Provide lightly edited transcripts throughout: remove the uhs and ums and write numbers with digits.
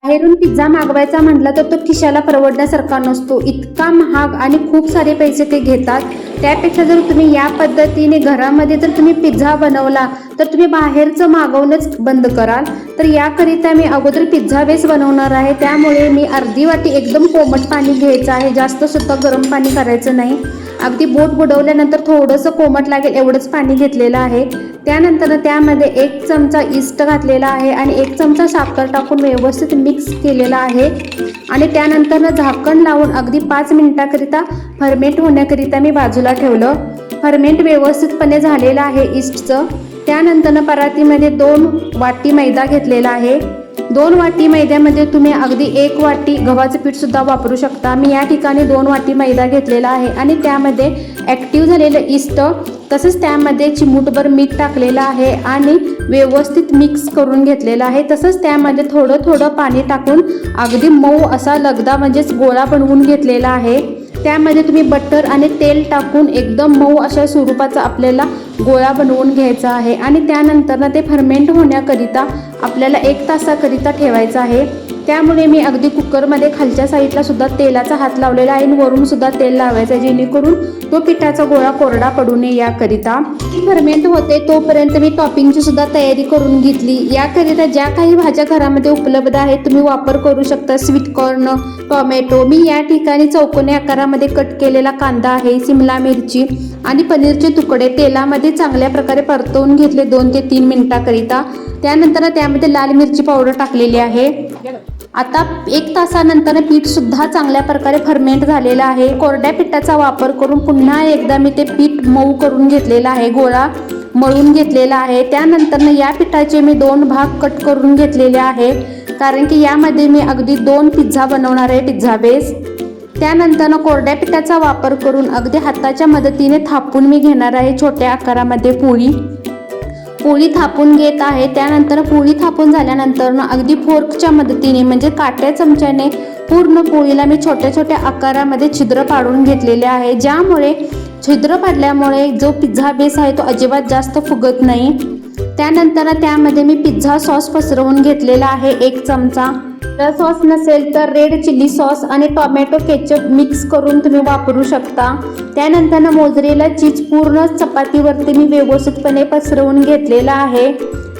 बाहेरून पिझ्झा मागवायचा म्हटलं तर तो खिशाला परवडण्यासारखा नसतो, इतका महाग आणि खूप सारे पैसे ते घेतात। त्यापेक्षा जर तुम्ही या पद्धतीने घरामध्ये जर तुम्ही पिझ्झा बनवला तर तुम्ही बाहेरचं मागवणंच बंद कराल। तर याकरिता मी अगोदर पिझ्झा बेस बनवणार आहे, त्यामुळे मी अर्धी वाटी एकदम कोमट पाणी घ्यायचं आहे, जास्त सुद्धा गरम पाणी करायचं नाही। अगदी बोट बुडवल्यानंतर थोडंसं कोमट लागेल एवढंच पाणी घेतलेलं आहे। त्यानंतर त्यामध्ये 1 चमचा ईस्ट घातलेला आहे आणि 1 चमचा साखर टाकून व्यवस्थित मिक्स केलेला आहे आणि त्यानंतर झाकण लावून अगदी 5 मिनिटाकरिता फर्मेंट होण्याकरिता मी बाजूला ठेवलं। फर्मेंट व्यवस्थितपणे झालेलं आहे ईस्टचं। त्यानंतर परातीमध्ये 2 वाटी मैदा घेतलेला आहे। 2 वाटी मैद्यामध्ये तुम्ही अगदी 1 वाटी गव्हाचं पीठ सुद्धा वापरू शकता। मी या ठिकाणी 2 वाटी मैदा घेतलेला आहे आणि त्यामध्ये ॲक्टिव्ह झालेलं ईस्ट, तसंच त्यामध्ये चिमूटभर मीठ टाकलेलं आहे आणि व्यवस्थित मिक्स करून घेतलेलं आहे। तसंच त्यामध्ये थोडं थोडं पाणी टाकून अगदी मऊ असा लगदा म्हणजेच गोळा बनवून घेतलेला आहे। त्यामध्ये तुम्ही बटर आणि तेल टाकून एकदम मऊ अशा स्वरूपाचा आपल्याला गोळा बनवून घ्यायचा आहे आणि त्यानंतर ते फर्मेंट होण्याकरिता आपल्याला 1 तासाकरिता ठेवायचं आहे। त्यामुळे मी अगदी कुकरमध्ये खालच्या साईडला सुद्धा तेलाचा हात लावलेला आहे आणि वरून सुद्धा तेल लावायचं आहे, जेणेकरून तो पिठाचा गोळा कोरडा पडू नये याकरिता। फर्मेंट होते तोपर्यंत मी टॉपिंगची सुद्धा तयारी करून घेतली। याकरिता ज्या काही भाज्या घरामध्ये उपलब्ध आहेत तुम्ही वापर करू शकता। स्वीट कॉर्न, टोमॅटो, मी या ठिकाणी चौकोनी आकारामध्ये कट केलेला कांदा आहे, सिमला मिरची आणि पनीरचे तुकडे तेलामध्ये चांगल्या प्रकारे परतवून घेतले 2 ते 3 मिनिटाकरिता। त्यानंतर त्यामध्ये लाल मिरची पावडर टाकलेली आहे। आता 1 तासानंतर पीठ सुद्धा चांगल्या प्रकारे फर्मेंट झालेलं आहे। कोरड्या पिठाचा वापर करून पुन्हा एकदा मी ते पीठ मऊ करून घेतलेलं आहे, गोळा मळून घेतलेला आहे। त्यानंतर या पिठाचे मी 2 भाग कट करून घेतलेले आहे, कारण की यामध्ये मी अगदी 2 पिझ्झा बनवणार आहे, पिझ्झा बेस। त्यानंतर कोरड्या पिठाचा वापर करून अगदी हाताच्या मदतीने थापून मी घेणार आहे छोट्या आकारामध्ये पोळी थापून घेत आहे। त्यानंतर पोळी थापून झाल्यानंतर अगदी फोर्कच्या मदतीने म्हणजे काट्या चमच्याने पूर्ण पोळीला मी छोट्या छोट्या आकारामध्ये छिद्र पाडून घेतलेले आहे, ज्यामुळे छिद्र पाडल्यामुळे जो पिझ्झा बेस आहे तो अजिबात जास्त फुगत नाही। त्यानंतर त्यामध्ये मी पिझ्झा सॉस पसरवून घेतलेला आहे 1 चमचा। जर सॉस नसेल तर रेड चिली सॉस आणि टोमॅटो केचप मिक्स करून तुम्ही वापरू शकता। त्यानंतर मोझरेला चीज पूर्ण चपातीवरती मी व्यवस्थितपणे पसरवून घेतलेला आहे।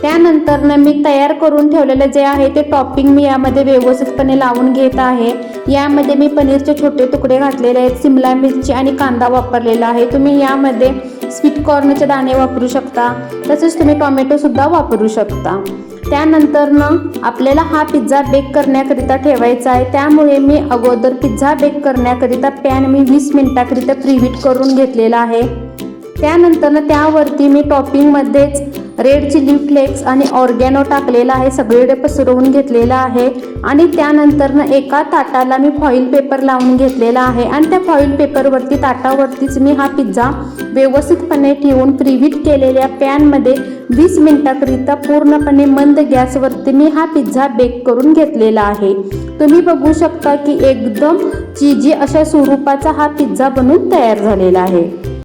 त्यानंतर मी तयार करून ठेवलेलं जे आहे ते टॉपिंग मी यामध्ये व्यवस्थितपणे लावून घेत आहे। यामध्ये मी पनीरचे छोटे तुकडे घातलेले आहेत, सिमला मिरची आणि कांदा वापरलेला आहे। तुम्ही यामध्ये स्वीट कॉर्नचे दाणे वापरू शकता, तसेच तुम्ही टोमॅटो सुद्धा वापरू शकता। त्यानंतर आपल्याला हा पिझ्झा बेक करण्याकरिता ठेवायचा आहे, त्यामुळे मी अगोदर पिझ्झा बेक करण्याकरिता पॅन मी 20 मिनिटाकरिता प्रीहीट करून घेतलेला आहे। त्यानंतर त्यावरती मी टॉपिंगमध्येच रेड चिली फ्लेक्स आणि ऑर्गॅनो टाकलेला आहे, सगळीकडे पसरवून घेतलेला आहे आणि त्यानंतर एका ताटाला मी फॉईल पेपर लावून घेतलेला आहे आणि त्या फॉईल पेपरवरती ताटावरतीच मी हा पिझ्झा व्यवस्थितपणे ठेवून प्रीहीट केलेल्या पॅनमध्ये 20 मिनिटाकरिता पूर्णपणे मंद गॅसवरती मी हा पिझ्झा बेक करून घेतलेला आहे। तुम्ही बघू शकता की एकदम चीजी अशा स्वरूपाचा हा पिझ्झा बनून तयार झालेला आहे।